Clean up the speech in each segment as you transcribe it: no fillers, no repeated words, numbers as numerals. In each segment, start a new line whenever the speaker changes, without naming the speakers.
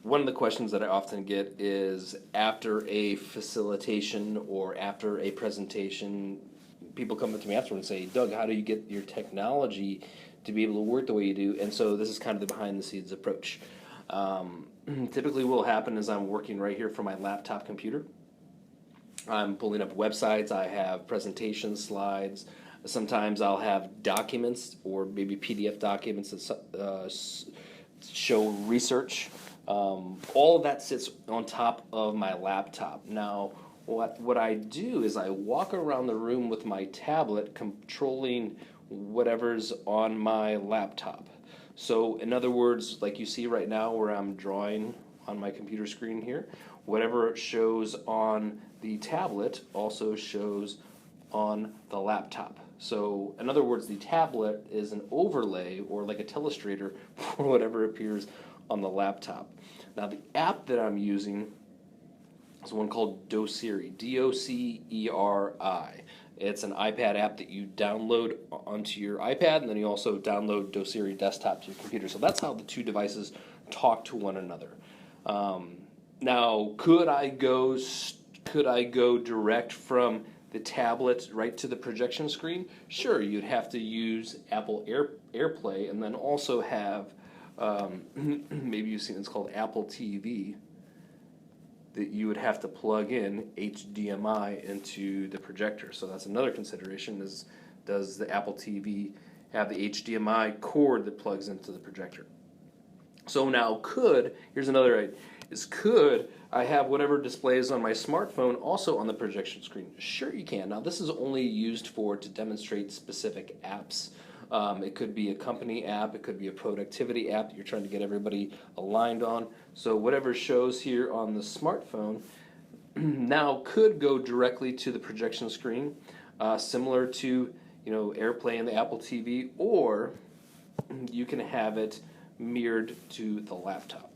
One of the questions that I often get is after a facilitation or after a presentation, people come up to me afterward and say, Doug, how do you get your technology to be able to work the way you do? And so this is kind of the behind the scenes approach. Typically what will happen is I'm working right here from my laptop computer. I'm pulling up websites, I have presentation slides. Sometimes I'll have documents or maybe PDF documents that show research. All of that sits on top of my laptop. Now, what I do is I walk around the room with my tablet controlling whatever's on my laptop. So, in other words, like you see right now where I'm drawing on my computer screen here, whatever shows on the tablet also shows on the laptop. So, in other words, the tablet is an overlay or like a telestrator for whatever appears on the laptop. Now, the app that I'm using is one called Doceri, Doceri. It's an iPad app that you download onto your iPad, and then you also download Doceri Desktop to your computer. So that's how the two devices talk to one another. Now, could I go direct from the tablet right to the projection screen? Sure, you'd have to use Apple AirPlay, and then also have maybe you've seen it's called Apple TV, that you would have to plug in HDMI into the projector. So that's another consideration is, does the Apple TV have the HDMI cord that plugs into the projector? So now here's another idea, could I have whatever displays on my smartphone also on the projection screen? Sure you can. Now this is only used to demonstrate specific apps. It could be a company app, it could be a productivity app that you're trying to get everybody aligned on. So whatever shows here on the smartphone now could go directly to the projection screen, similar to AirPlay and the Apple TV, or you can have it mirrored to the laptop.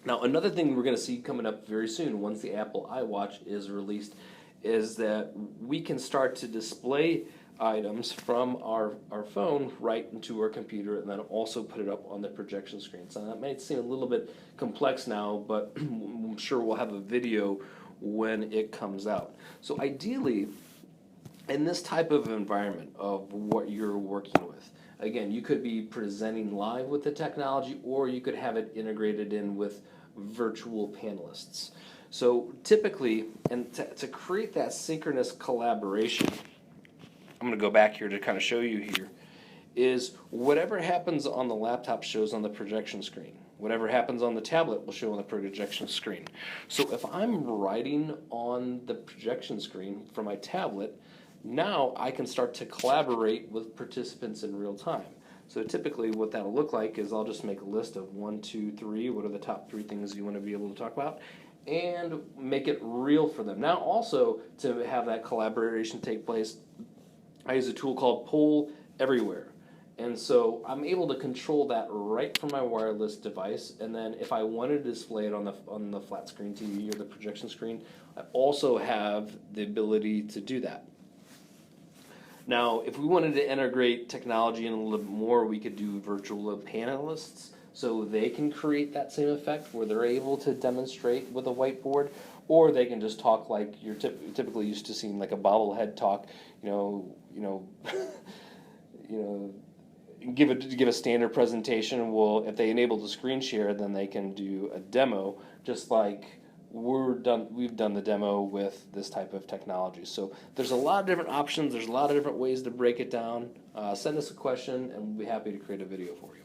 Now another thing we're going to see coming up very soon once the Apple iWatch is released is that we can start to display items from our phone right into our computer and then also put it up on the projection screen. So that might seem a little bit complex now, but I'm sure we'll have a video when it comes out. So ideally, in this type of environment of what you're working with, again, you could be presenting live with the technology, or you could have it integrated in with virtual panelists. So typically, and to create that synchronous collaboration, I'm going to go back here to kind of show you here, is whatever happens on the laptop shows on the projection screen. Whatever happens on the tablet will show on the projection screen. So if I'm writing on the projection screen for my tablet, now I can start to collaborate with participants in real time. So typically what that'll look like is I'll just make a list of 1, 2, 3, what are the top 3 things you want to be able to talk about, and make it real for them. Now also, to have that collaboration take place, I use a tool called Poll Everywhere. And so I'm able to control that right from my wireless device, and then if I wanted to display it on the flat screen TV or the projection screen, I also have the ability to do that. Now, if we wanted to integrate technology in a little bit more, we could do virtual panelists, so they can create that same effect where they're able to demonstrate with a whiteboard, or they can just talk like you're typically used to seeing, like a bobblehead talk, give a standard presentation. Well, if they enable the screen share, then they can do a demo, just like we've done the demo with this type of technology. So there's a lot of different options. There's a lot of different ways to break it down. Send us a question, and we'll be happy to create a video for you.